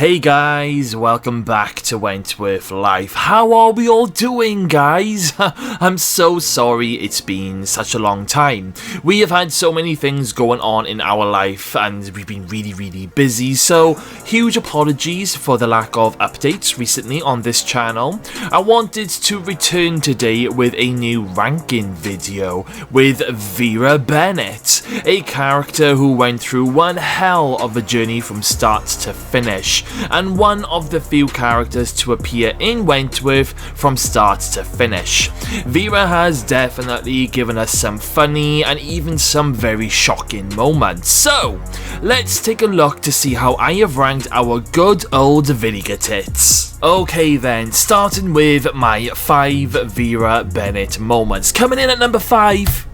Hey guys, welcome back to Wentworth Life. How are we all doing, guys? I'm so sorry it's been such a long time. We have had so many things going on in our life and we've been really busy, so huge apologies for the lack of updates recently on this channel. I wanted to return today with a new ranking video with Vera Bennet, a character who went through one hell of a journey from start to finish, and one of the few characters to appear in Wentworth from start to finish. Vera has definitely given us some funny and even some very shocking moments, so let's take a look to see how I have ranked our good old vinegar tits. Okay then, starting with my 5 Vera Bennet moments. Coming in at number 5.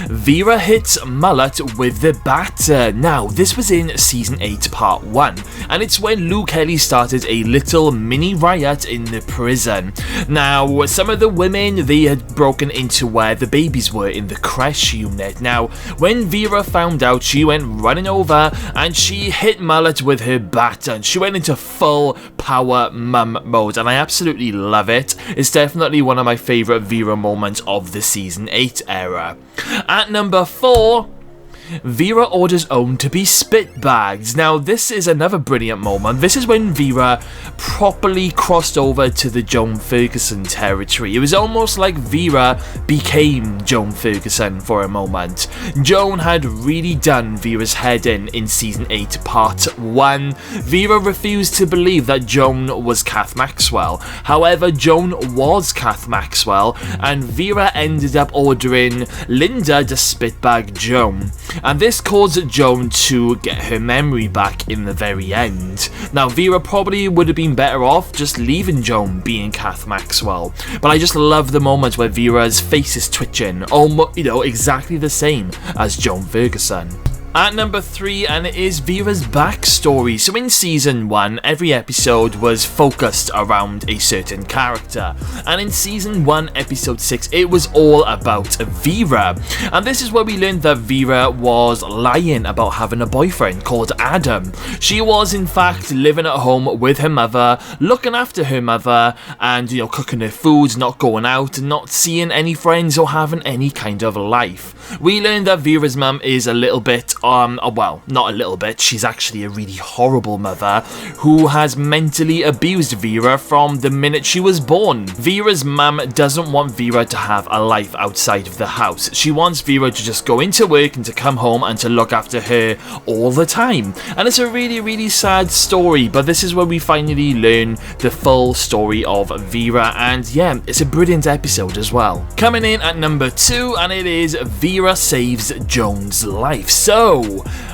Vera hits Mullet with the batter. Now, this was in Season 8 Part 1, and it's when Luke Kelly started a little mini riot in the prison. Now, some of the women, they had broken into where the babies were in the creche unit. Now, when Vera found out, she went running over and she hit Mullet with her batter, and she went into full power mum mode, and I absolutely love it. It's definitely one of my favourite Vera moments of the Season 8 era. At number 4, Vera orders Owen to be spit bagged. Now, this is another brilliant moment. This is when Vera properly crossed over to the Joan Ferguson territory. It was almost like Vera became Joan Ferguson for a moment. Joan had really done Vera's head in Season 8 Part 1. Vera refused to believe that Joan was Kath Maxwell. However, Joan was Kath Maxwell, and Vera ended up ordering Linda to spit bag Joan. And this caused Joan to get her memory back in the very end. Now, Vera probably would have been better off just leaving Joan being Kath Maxwell, but I just love the moment where Vera's face is twitching, almost, exactly the same as Joan Ferguson. At number 3, and it is Vera's backstory. So in Season 1, every episode was focused around a certain character, and in Season 1, Episode 6, it was all about Vera. And this is where we learned that Vera was lying about having a boyfriend called Adam. She was in fact living at home with her mother, looking after her mother, and cooking her food, not going out, and not seeing any friends or having any kind of life. We learned that Vera's mum is a little bit well, not a little bit, she's actually a really horrible mother who has mentally abused Vera from the minute she was born. Vera's mum doesn't want Vera to have a life outside of the house. She wants Vera to just go into work and to come home and to look after her all the time. And it's a really sad story, but this is where we finally learn the full story of Vera, and yeah, it's a brilliant episode as well. Coming in at number 2, and it is Vera saves Joan's life. So,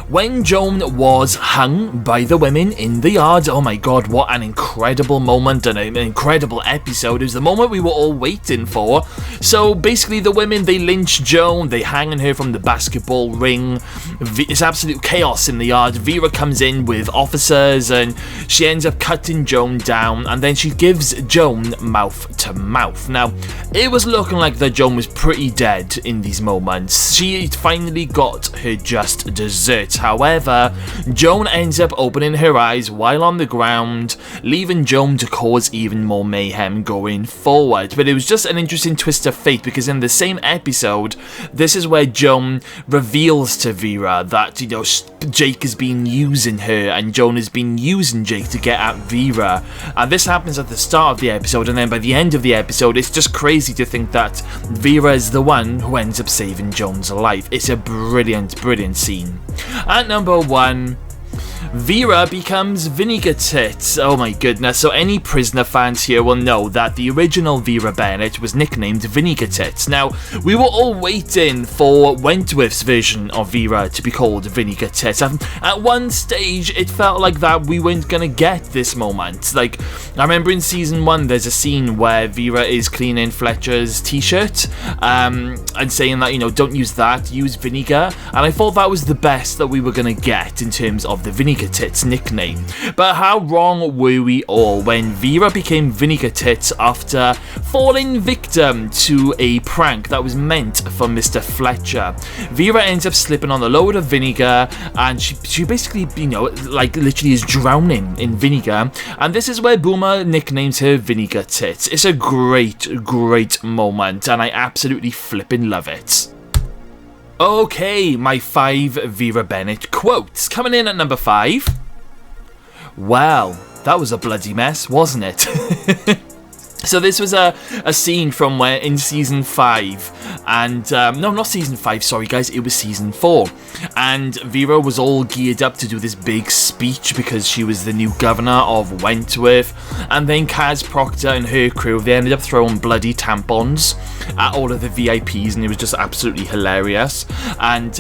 when Joan was hung by the women in the yard, oh my god, what an incredible moment and an incredible episode. It was the moment we were all waiting for. So basically the women, they lynch Joan, they hang her from the basketball ring. It's absolute chaos in the yard. Vera comes in with officers and she ends up cutting Joan down, and then she gives Joan mouth to mouth. Now, it was looking like that Joan was pretty dead in these moments. She finally got her just desserts. However, Joan ends up opening her eyes while on the ground, leaving Joan to cause even more mayhem going forward. But it was just an interesting twist of fate, because in the same episode, this is where Joan reveals to Vera that, Jake has been using her and Joan has been using Jake to get at Vera. And this happens at the start of the episode, and then by the end of the episode, it's just crazy to think that Vera is the one who ends up saving Joan's life. It's a brilliant scene. At number 1, Vera becomes Vinegar Tits. Oh my goodness, so any prisoner fans here will know that the original Vera Bennet was nicknamed Vinegar Tits. Now, we were all waiting for Wentworth's version of Vera to be called Vinegar Tits. At one stage, it felt like that we weren't gonna get this moment. Like, I remember in Season 1, there's a scene where Vera is cleaning Fletcher's t-shirt, and saying that, don't use that, use vinegar, and I thought that was the best that we were gonna get in terms of the vinegar Vinegar Tits nickname. But how wrong were we all when Vera became Vinegar Tits after falling victim to a prank that was meant for Mr. Fletcher. Vera ends up slipping on a load of vinegar, and she basically, like literally is drowning in vinegar, and this is where Boomer nicknames her Vinegar Tits. It's a great moment, and I absolutely flipping love it. Okay, my 5 Vera Bennet quotes. Coming in at number 5. Well, that was a bloody mess, wasn't it? So this was a scene from where in season 5, and no, not season 5, sorry guys, it was season 4, and Vera was all geared up to do this big speech because she was the new governor of Wentworth, and then Kaz Proctor and her crew, they ended up throwing bloody tampons at all of the VIPs, and it was just absolutely hilarious. And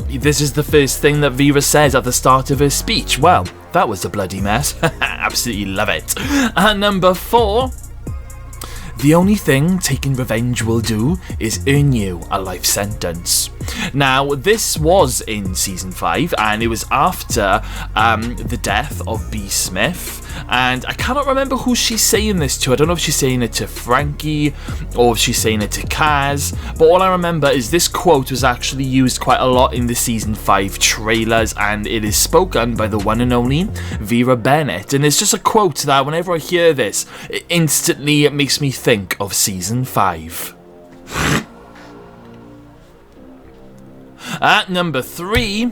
this is the first thing that Vera says at the start of her speech. Well, that was a bloody mess. Absolutely love it. At number 4, the only thing taking revenge will do is earn you a life sentence. Now, this was in season 5, and it was after the death of B. Smith, and I cannot remember who she's saying this to. I don't know if she's saying it to Frankie or if she's saying it to Kaz, but all I remember is this quote was actually used quite a lot in the season 5 trailers, and it is spoken by the one and only Vera Bennet, and it's just a quote that whenever I hear this, it makes me think of season 5. At number 3,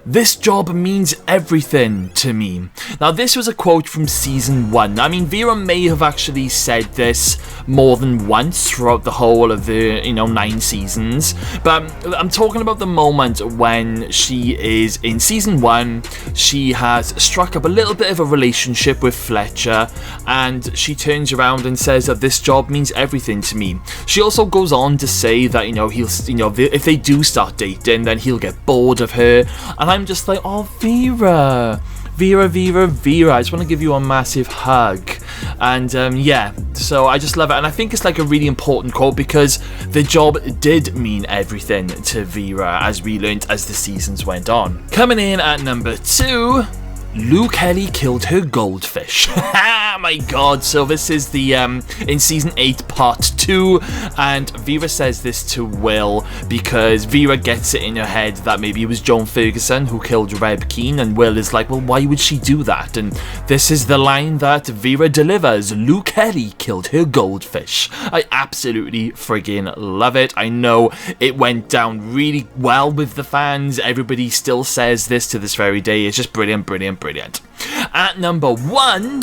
this job means everything to me. Now, this was a quote from season 1. I mean, Vera may have actually said this more than once throughout the whole of the, 9 seasons, but I'm talking about the moment when she is in season 1, she has struck up a little bit of a relationship with Fletcher, and she turns around and says that this job means everything to me. She also goes on to say that, if they do start dating, then he'll get bored of her, and I'm just like, oh, Vera, I just want to give you a massive hug. And yeah, so I just love it, and I think it's like a really important quote because the job did mean everything to Vera, as we learned as the seasons went on. Coming in at number 2, Lou Kelly killed her goldfish. My god, so this is the in season 8 part 2, and Vera says this to Will because Vera gets it in her head that maybe it was Joan Ferguson who killed Reb Keane, and Will is like, well, why would she do that? And this is the line that Vera delivers: Lou Kelly killed her goldfish. I absolutely friggin' love it. I know it went down really well with the fans. Everybody still says this to this very day. It's just brilliant. At number 1,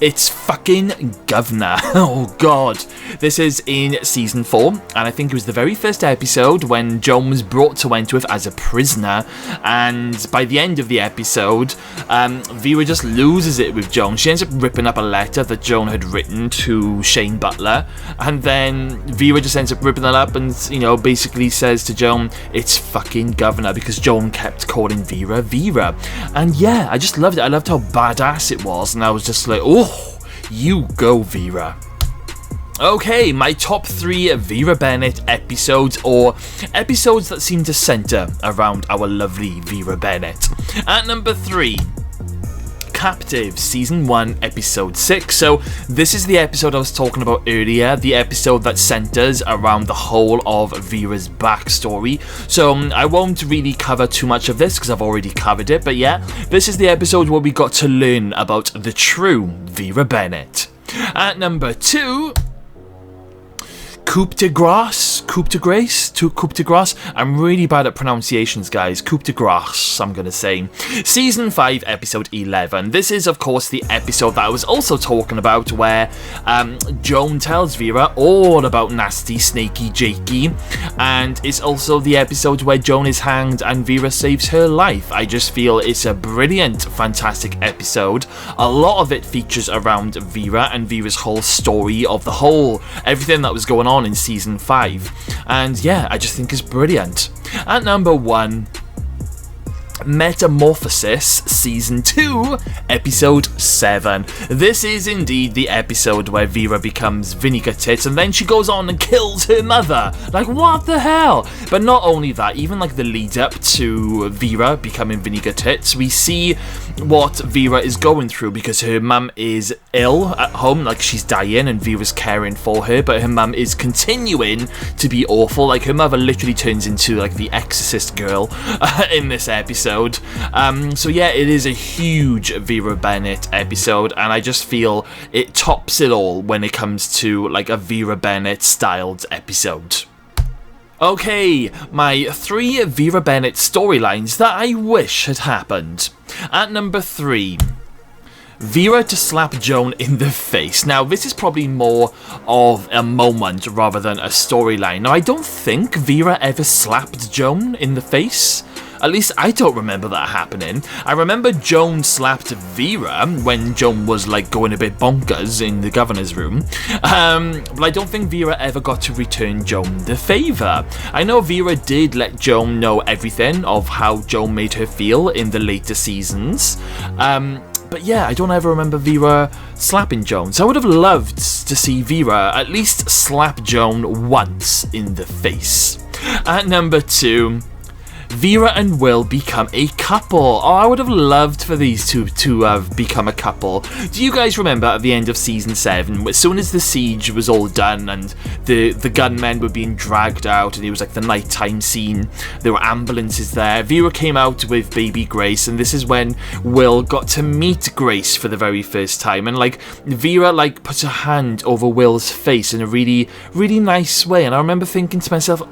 it's fucking Governor. Oh god. This is in season 4, and I think it was the very first episode when Joan was brought to Wentworth as a prisoner, and by the end of the episode, Vera just loses it with Joan. She ends up ripping up a letter that Joan had written to Shane Butler, and then Vera just ends up ripping that up and, basically says to Joan, it's fucking Governor, because Joan kept calling Vera. And yeah, I just loved it. I loved how badass it was, and I was just like, oh, you go, Vera. Okay, my top 3 Vera Bennet episodes, or episodes that seem to centre around our lovely Vera Bennet. At number 3, Captive, Season 1, Episode 6. So this is the episode I was talking about earlier, the episode that centres around the whole of Vera's backstory. So I won't really cover too much of this because I've already covered it, but yeah, this is the episode where we got to learn about the true Vera Bennet. At number 2, Coup de Grace. I'm really bad at pronunciations, guys. Coup de Grace, I'm gonna say. Season 5, episode 11. This is, of course, the episode that I was also talking about where Joan tells Vera all about nasty, snaky Jakey, and it's also the episode where Joan is hanged and Vera saves her life. I just feel it's a brilliant, fantastic episode. A lot of it features around Vera and Vera's whole story of everything that was going on in season 5, and yeah, I just think it's brilliant. At number 1, Metamorphosis Season 2, Episode 7. This is indeed the episode where Vera becomes Vinegar Tits and then she goes on and kills her mother. Like, what the hell? But not only that, even like the lead up to Vera becoming Vinegar Tits, we see what Vera is going through because her mum is ill at home, like she's dying and Vera's caring for her, but her mum is continuing to be awful. Like, her mother literally turns into like the Exorcist girl in this episode. So yeah, it is a huge Vera Bennet episode, and I just feel it tops it all when it comes to like a Vera Bennet styled episode. Okay, my 3 Vera Bennet storylines that I wish had happened. At number 3, Vera to slap Joan in the face. Now, this is probably more of a moment rather than a storyline. Now, I don't think Vera ever slapped Joan in the face. At least I don't remember that happening. I remember Joan slapped Vera when Joan was like going a bit bonkers in the governor's room. But I don't think Vera ever got to return Joan the favour. I know Vera did let Joan know everything of how Joan made her feel in the later seasons. But yeah, I don't ever remember Vera slapping Joan. So I would have loved to see Vera at least slap Joan once in the face. At number 2, Vera and Will become a couple. Oh, I would have loved for these two to have become a couple. Do you guys remember at the end of season 7, as soon as the siege was all done and the gunmen were being dragged out and it was like the nighttime scene, there were ambulances there, Vera came out with baby Grace, and this is when Will got to meet Grace for the very first time, and like Vera like puts her hand over Will's face in a really, really nice way, and I remember thinking to myself,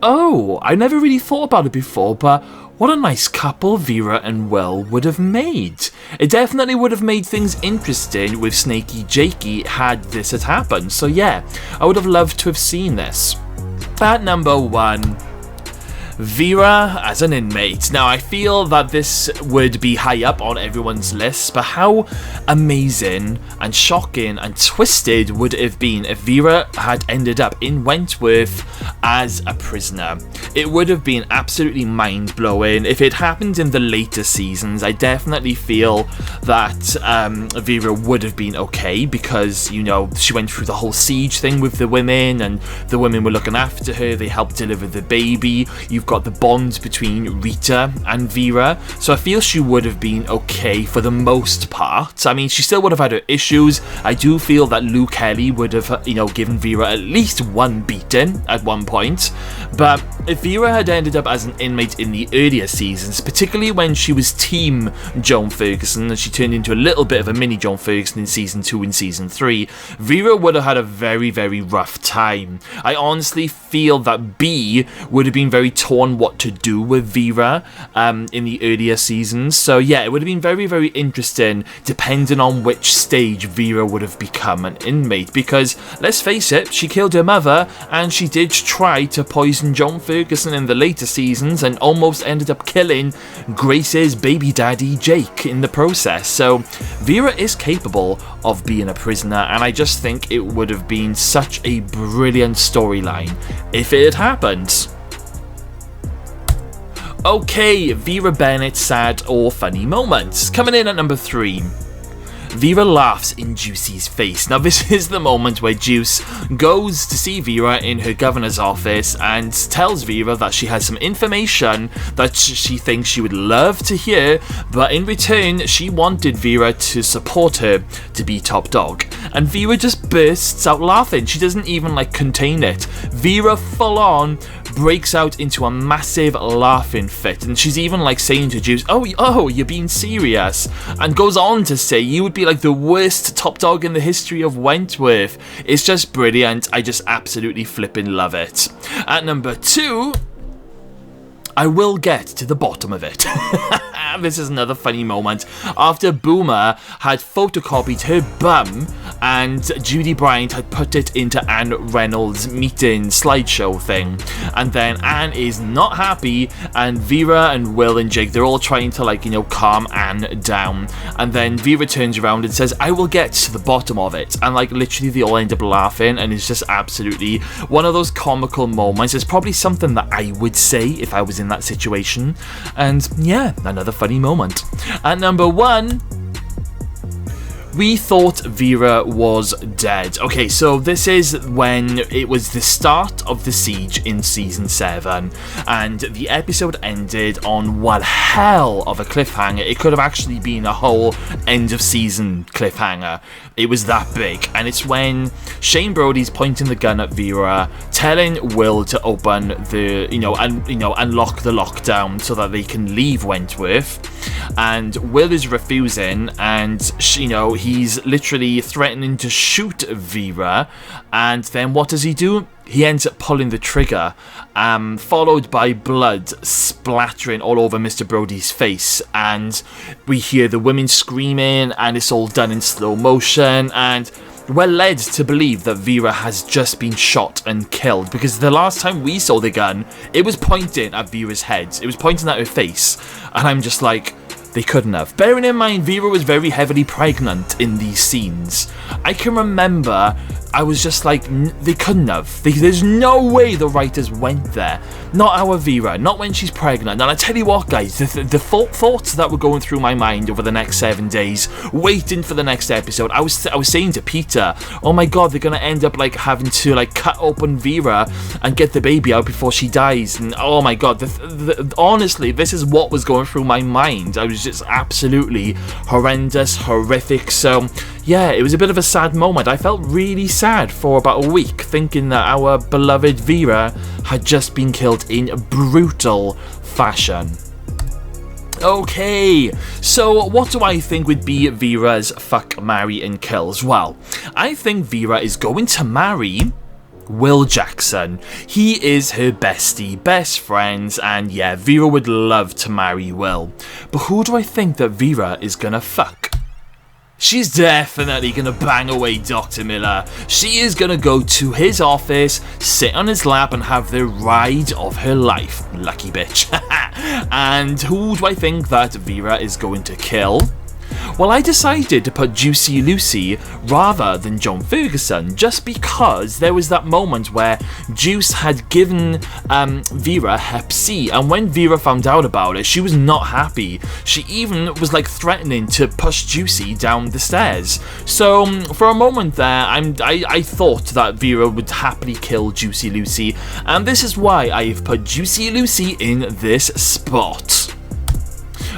Oh, I never really thought about it before, but what a nice couple Vera and Will would have made. It definitely would have made things interesting with Snaky Jakey had this had happened. So yeah, I would have loved to have seen this. At number 1, Vera as an inmate. Now, I feel that this would be high up on everyone's list, but how amazing and shocking and twisted would it have been if Vera had ended up in Wentworth as a prisoner? It would have been absolutely mind-blowing. If it happened in the later seasons, I definitely feel that Vera would have been okay because, you know, she went through the whole siege thing with the women and the women were looking after her, they helped deliver the baby. You've got the bond between Rita and Vera, so I feel she would have been okay for the most part. I mean, she still would have had her issues. I do feel that Lou Kelly would have, you know, given Vera at least one beating at one point, but if Vera had ended up as an inmate in the earlier seasons, particularly when she was Team Joan Ferguson and she turned into a little bit of a mini Joan Ferguson in season 2 and season 3, Vera would have had a very, very rough time. I honestly feel that B would have been very torn what to do with Vera in the earlier seasons. So yeah, it would have been very, very interesting depending on which stage Vera would have become an inmate, because let's face it, she killed her mother and she did try to poison Joan Ferguson in the later seasons and almost ended up killing Grace's baby daddy Jake in the process. So Vera is capable of being a prisoner, and I just think it would have been such a brilliant storyline if it had happened. Okay, Vera Bennet sad or funny moments. Coming in at number 3. Vera laughs in Juicy's face. Now, this is the moment where Juice goes to see Vera in her governor's office and tells Vera that she has some information that she thinks she would love to hear, but in return, she wanted Vera to support her to be top dog. And Vera just bursts out laughing. She doesn't even like contain it. Vera full on breaks out into a massive laughing fit, and she's even like saying to Juice, oh, you're being serious, and goes on to say you would be like the worst top dog in the history of Wentworth. It's just brilliant. I just absolutely flipping love it. At number 2, I will get to the bottom of it. This is another funny moment. After Boomer had photocopied her bum and Judy Bryant had put it into Anne Reynolds' meeting slideshow thing, and then Anne is not happy, and Vera and Will and Jake, they're all trying to like, you know, calm Anne down, and then Vera turns around and says, I will get to the bottom of it, and like literally they all end up laughing, and it's just absolutely one of those comical moments. It's probably something that I would say if I was in that situation. And yeah, another funny moment. At number 1, we thought Vera was dead. Okay, so this is when it was the start of the siege in season 7, and the episode ended on one hell of a cliffhanger. It could have actually been a whole end of season cliffhanger. It was that big, and it's when Shane Brody's pointing the gun at Vera, telling Will to open the, unlock the lockdown so that they can leave Wentworth, and Will is refusing, and he's literally threatening to shoot Vera, and then what does he do? He ends up pulling the trigger, followed by blood splattering all over Mr. Brody's face, and we hear the women screaming, and it's all done in slow motion, and we're led to believe that Vera has just been shot and killed, because the last time we saw the gun, it was pointing at Vera's head, it was pointing at her face, and I'm just like, they couldn't have. Bearing in mind, Vera was very heavily pregnant in these scenes. I can remember, I was just like, they couldn't have. There's no way the writers went there. Not our Vera, not when she's pregnant. And I tell you what, guys, the thoughts that were going through my mind over the next 7 days, waiting for the next episode, I was saying to Peter, oh my god, they're going to end up like having to like cut open Vera and get the baby out before she dies. And oh my god, honestly, this is what was going through my mind. I was just absolutely horrendous, horrific. So yeah, it was a bit of a sad moment. I felt really sad for about a week, thinking that our beloved Vera had just been killed in brutal fashion. Okay, so what do I think would be Vera's fuck, marry and kills? Well, I think Vera is going to marry Will Jackson. He is her bestie, best friends, and yeah, Vera would love to marry Will. But who do I think that Vera is gonna fuck? She's definitely gonna bang away Dr. Miller. She is gonna go to his office, sit on his lap and have the ride of her life. Lucky bitch. And who do I think that Vera is going to kill? Well, I decided to put Juicy Lucy rather than Joan Ferguson, just because there was that moment where Juice had given Vera Hep C, and when Vera found out about it, she was not happy. She even was like threatening to push Juicy down the stairs. So for a moment there, I thought that Vera would happily kill Juicy Lucy, and this is why I've put Juicy Lucy in this spot.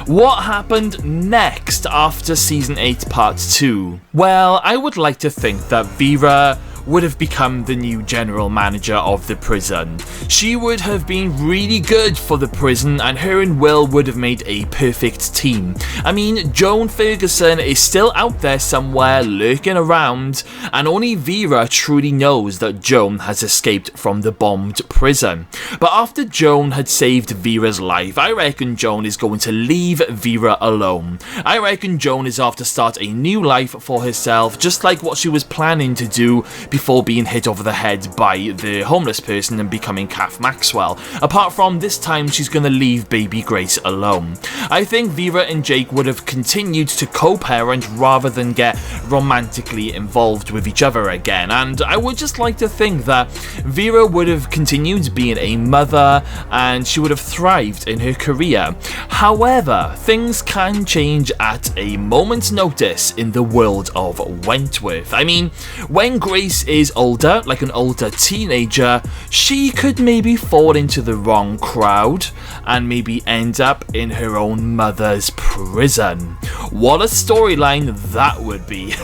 What happened next after Season 8 Part 2? Well, I would like to think that Vera would have become the new general manager of the prison. She would have been really good for the prison, and her and Will would have made a perfect team. I mean, Joan Ferguson is still out there somewhere lurking around, and only Vera truly knows that Joan has escaped from the bombed prison. But after Joan had saved Vera's life, I reckon Joan is going to leave Vera alone. I reckon Joan is off to start a new life for herself, just like what she was planning to do before being hit over the head by the homeless person and becoming Kath Maxwell. Apart from this time, she's going to leave baby Grace alone. I think Vera and Jake would have continued to co-parent rather than get romantically involved with each other again, and I would just like to think that Vera would have continued being a mother and she would have thrived in her career. However, things can change at a moment's notice in the world of Wentworth. I mean, when Grace is older, like an older teenager, she could maybe fall into the wrong crowd and maybe end up in her own mother's prison. What a storyline that would be.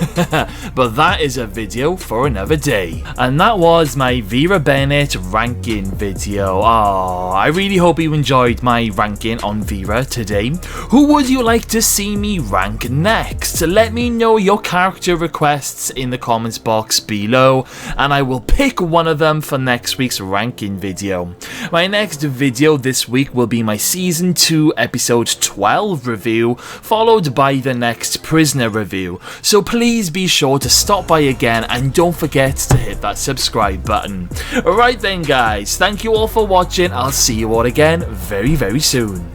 But that is a video for another day. And that was my Vera Bennet ranking video. Oh, I really hope you enjoyed my ranking on Vera today. Who would you like to see me rank next? Let me know your character requests in the comments box below, and I will pick one of them for next week's ranking video. My next video this week will be my Season 2 Episode 12 review, followed by the next Prisoner review. So please be sure to stop by again, and don't forget to hit that subscribe button. Alright then guys, thank you all for watching. I'll see you all again very, very soon.